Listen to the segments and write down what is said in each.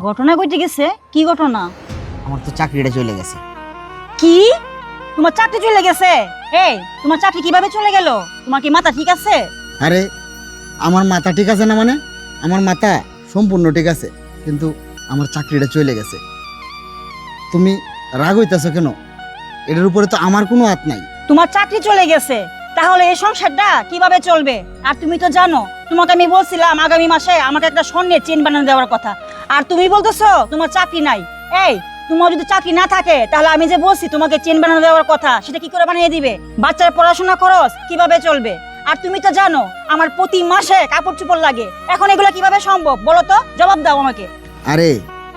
ঘটনা ঘটে গেছে? কি ঘটনা? আমার তো চাকরিটা চলে গেছে। কি? তোমার চাকরি চলে গেছে? এই, তোমার চাকরি কিভাবে চলে গেল? তোমার কি মাথা ঠিক আছে? আরে আমার মাথা ঠিক আছে না? মানে আমার মাথা সম্পূর্ণ ঠিক আছে, কিন্তু আমার চাকরিটা চলে গেছে। তুমি রাগ হইতেছো কেন? এটার উপরে তো আমার কোনো হাত নাই। তোমার চাকরি চলে গেছে, তাহলে এই সংসারটা কিভাবে চলবে? আর তুমি তো জানো, তোমাকে আমি বলছিলাম আগামী মাসে আমাকে একটা স্বর্ণের চেন বানিয়ে দেওয়ার কথা, আর তুমি বলতেছো তোমার চাকরি নাই। এই, তোমার যদি চাকরি না থাকে তাহলে আমি যে বলছি তোমাকে চেন বানিয়ে দেওয়ার কথা, সেটা কি করে বানিয়ে দিবে? বাচ্চার পড়াশোনা খরচ কিভাবে চলবে? আর তুমি তো জানো আমার প্রতি মাসে কাপড় চোপড় লাগে, এখন এগুলো কিভাবে সম্ভব বলো তো? জবাব দাও আমাকে। আরে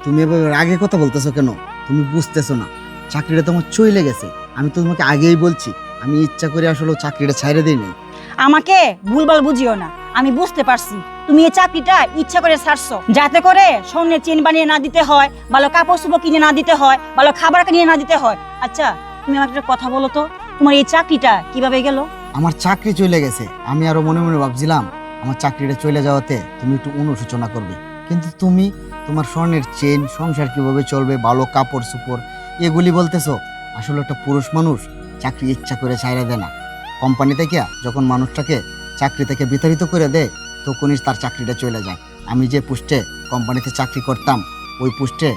তুমি এভাবে রাগে কথা বলতেছো কেন? তুমি বুঝতেছো না, চাকরিটা তো আমার চলে গেছে। আমি তো তোমাকে আগেই বলছি, আমি ইচ্ছা করে আসলে চাকরিটা ছাইড়ে দিই নাই। আমাকে ভুলভাল বুঝিও না, আমি বুঝতে পারছি তুমি এই চাকরিটা ইচ্ছা করে ছাড়ছো, যাতে করে স্বর্ণের চেন বানিয়ে না দিতে হয়, ভালো কাপড় চোপড় কিনে না দিতে হয়, ভালো খাবার কিনে না দিতে হয়। আচ্ছা, তুমি আমাকে একটা কথা বলো তো, তোমার এই চাকরিটা কিভাবে গেল? আমার চাকরি চলে গেছে, আমি আরো মনে মনে ভাবছিলাম আমার চাকরিটা চলে যাওয়াতে তুমি একটু অনুশোচনা করবে, কিন্তু তুমি তোমার স্বর্ণের চেন, সংসার কিভাবে চলবে, ভালো কাপড় চোপড় এগুলি বলতেছো। আসলে একটা পুরুষ মানুষ চাকরি ইচ্ছা করে ছাইড়া দেয় না। কোম্পানি থেকে যখন মানুষটাকে চাকরি থেকে বিতাড়িত করে দেয়, তখনই তার চাকরিটা চলে যায়। আমি যে পোস্টে কোম্পানিতে চাকরি করতাম, ওই পোস্টে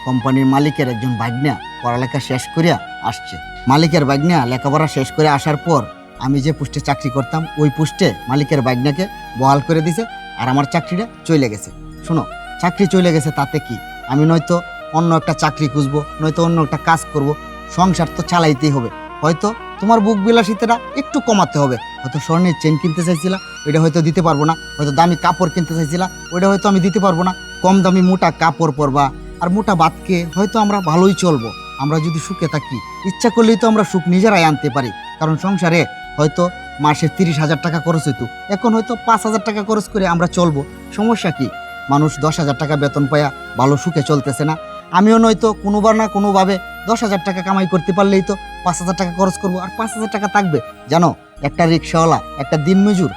কোম্পানির মালিকের একজন ভাগ্না পড়ালেখা শেষ করিয়া আসছে। মালিকের ভাগ্না লেখাপড়া শেষ করে আসার পর আমি যে পোস্টে চাকরি করতাম, ওই পোস্টে মালিকের ভাগ্নাকে বহাল করে দিছে, আর আমার চাকরিটা চলে গেছে। শোনো, চাকরি চলে গেছে তাতে কি, আমি নয়তো অন্য একটা চাকরি খুঁজবো, নয়তো অন্য একটা কাজ করব, সংসার তো চালাইতেই হবে। হয়তো তোমার বুক বিলাসিতাটা একটু কমাতে হবে। হয়তো স্বর্ণের চেন কিনতে চাইছিলা, ওইটা হয়তো দিতে পারবো না। হয়তো দামি কাপড় কিনতে চাইছিলা, ওইটা হয়তো আমি দিতে পারবো না। কম দামি মোটা কাপড় পরবা, আর মোটা ভাত খেয়ে হয়তো আমরা ভালোই চলবো। আমরা যদি সুখে থাকি, ইচ্ছা করলেই তো আমরা সুখ নিজেরাই আনতে পারি। কারণ সংসারে হয়তো মাসে 30,000 টাকা খরচ হইতো, এখন হয়তো 5,000 টাকা খরচ করে আমরা চলবো। সমস্যা কি? মানুষ 10,000 টাকা বেতন পায়া ভালো সুখে চলতেছে না? আমিও নয়তো কোনোবার না কোনোভাবে 10,000 টাকা কামাই করতে পারলেই তো 5,000 টাকা খরচ করবো, আর 5,000 টাকা থাকবে। জানো, একটা রিক্সাওয়ালা, একটা দিনমজুর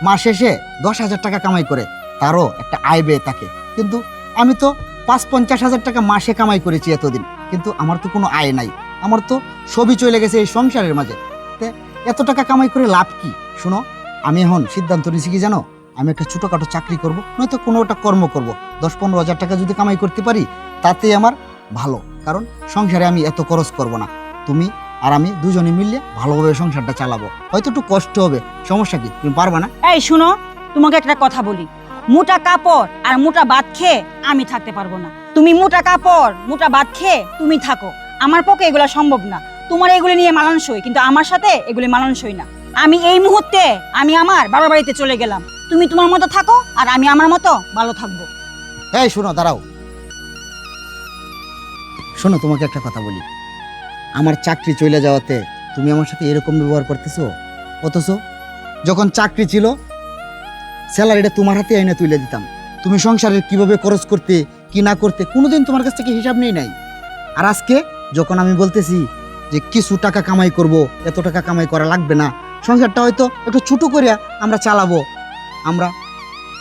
মাস শেষে 10,000 টাকা কামাই করে, তারও একটা আয় ব্যয় থাকে। কিন্তু আমি তো 50,000 টাকা মাসে কামাই করেছি এতদিন, কিন্তু আমার তো কোনো আয় নাই। আমার তো সবই চলে গেছে এই সংসারের মাঝে। তে এত টাকা কামাই করে লাভ কি? শোনো, আমি এখন সিদ্ধান্ত নিয়েছি কি জানো, আমি একটা ছোটোখাটো চাকরি করব, নয়তো কোনো একটা কর্ম করব। 10-15,000 টাকা যদি কামাই করতে পারি তাতেই আমার ভালো, কারণ সংসারে আমি এত খরচ করব না। তুমি আর আমি দুজনে মিললে ভালোভাবে সংসারটা চালাবো। হয়তো একটু কষ্ট হবে, সমস্যা কি? তুমি পারবা না? এই শুনো, তোমাকে একটা কথা বলি, মোটা কাপড় আর মোটা ভাত খেয়ে আমি থাকতে পারবো না। তুমি মোটা কাপড় মোটা ভাত খেয়ে তুমি থাকো, আমার পক্ষে এগুলো সম্ভব না। তোমার এগুলো নিয়ে মানানসই, কিন্তু আমার সাথে এগুলি মানানসই না। আমি এই মুহূর্তে আমি আমার বাবার বাড়িতে চলে গেলাম, তুমি তোমার মতো থাকো আর আমি আমার মতো ভালো থাকবো। এই শোনো, দাঁড়াও, শোনো, তোমাকে একটা কথা বলি। আমার চাকরি চলে যাওয়াতে তুমি আমার সাথে এরকম ব্যবহার করতেছো, অথচ যখন চাকরি ছিল স্যালারিটা তোমার হাতে আইনা তুলে দিতাম। তুমি সংসারের কিভাবে খরচ করতে, কি না করতে, কোনোদিন তোমার কাছ থেকে হিসাব নেই নাই। আর আজকে যখন আমি বলতেছি যে কিছু টাকা কামাই করব, এত টাকা কামাই করা লাগবে না, সংসারটা হয়তো একটু ছোটো করে আমরা চালাবো, আমরা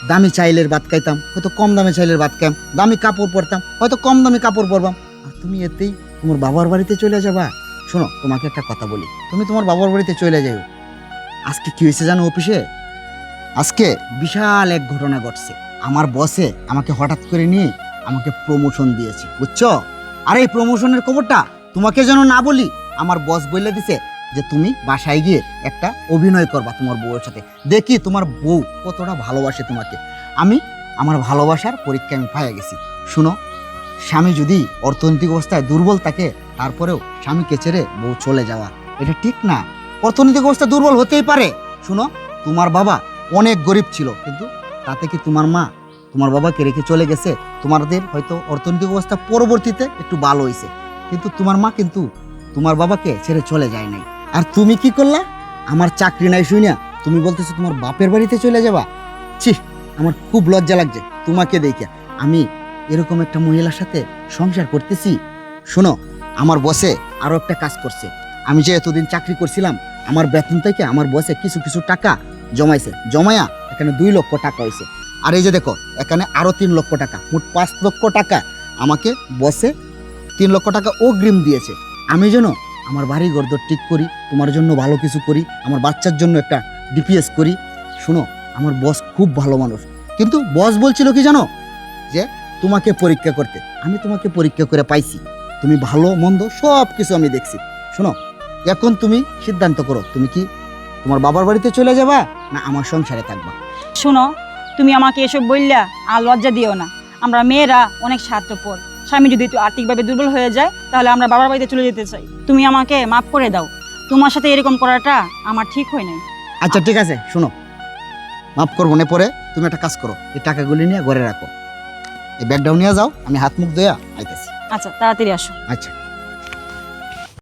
দামি চাইলের ভাত খাইতাম, হয়তো কম দামি চাইলের ভাত খাইতাম, দামি কাপড় পরতাম, হয়তো কম দামি কাপড় পরবাম, আর তুমি এতেই তোমার বাবার বাড়িতে চলে যাবা। শোনো, তোমাকে একটা কথা বলি, তুমি তোমার বাবার বাড়িতে চলে যাও। আজকে কি হয়েছে জানো অফিসে? আজকে বিশাল এক ঘটনা ঘটছে। আমার বসে আমাকে হঠাৎ করে নিয়ে আমাকে প্রমোশন দিয়েছে, বুঝছো? আর এই প্রমোশনের খবরটা তোমাকে যেন না বলি, আমার বস বলে দিছে যে তুমি বাসায় গিয়ে একটা অভিনয় করবা তোমার বউয়ের সাথে, দেখি তোমার বউ কতটা ভালোবাসে তোমাকে। আমি আমার ভালোবাসার পরীক্ষা আমি পাইয়া গেছি। শুনো, স্বামী যদি অর্থনৈতিক অবস্থায় দুর্বল থাকে, তারপরেও স্বামীকে ছেড়ে বউ চলে যাওয়া এটা ঠিক না। অর্থনৈতিক অবস্থা দুর্বল হতেই পারে। শুনো, তোমার বাবা অনেক গরিব ছিল, কিন্তু তাতে কি তোমার মা তোমার বাবাকে রেখে চলে গেছে? তোমাদের হয়তো অর্থনৈতিক অবস্থা পরবর্তীতে একটু ভালো হয়েছে, কিন্তু তোমার মা কিন্তু তোমার বাবাকে ছেড়ে চলে যায় নাই। আর তুমি কি করলা? আমার চাকরি নাই শুই না তুমি বলতেছো তোমার বাপের বাড়িতে চলে যাবা। ছি, আমার খুব লজ্জা লাগছে তোমাকে দেখে। আমি এরকম একটা মহিলার সাথে সংসার করতেছি। শোনো, আমার বসে আরো একটা কাজ করছে। আমি যে এতদিন চাকরি করছিলাম, আমার বেতন থেকে আমার বসে কিছু কিছু টাকা জমাইছে, জমায়া এখানে 2 লক্ষ টাকা হয়েছে। আর এই যে দেখো এখানে আরো 3 লক্ষ টাকা, মোট 5 লক্ষ টাকা আমাকে বসে 3 লক্ষ টাকা অগ্রিম দিয়েছে। আমি যেন আমার বাড়ি ঘর ঠিক করি, তোমার জন্য ভালো কিছু করি, আমার বাচ্চার জন্য একটা ডিপিএস করি। শোনো, আমার বস খুব ভালো মানুষ, কিন্তু বস বলছিল কি জানো, যে তোমাকে পরীক্ষা করতে। আমি তোমাকে পরীক্ষা করে পাইছি, তুমি ভালো মন্দ সব কিছু আমি দেখছি। শোনো, এখন তুমি সিদ্ধান্ত করো, তুমি কি তোমার বাবার বাড়িতে চলে যাবা না আমার সংসারে থাকবা। শোনো, তুমি আমাকে এসব বললা আর লজ্জা দিও না। আমরা মেয়েরা অনেক স্বার্থপর। স্বামী যদি একটু আর্থিকভাবে দুর্বল হয়ে যায় তাহলে আমরা বাবার বাড়িতে চলে যেতে চাই। তুমি আমাকে মাফ করে দাও, তোমার সাথে এরকম করাটা আমার ঠিক হয় নাই। আচ্ছা ঠিক আছে, শোনো, মাফ করবো না। পরে তুমি একটা কাজ করো, এই টাকাগুলি নিয়ে ঘরে রাখো, এই ব্যাগটাও নিয়ে যাও, আমি হাত মুখ ধোয়া আইতেছি। আচ্ছা, তাড়াতাড়ি আসো। আচ্ছা।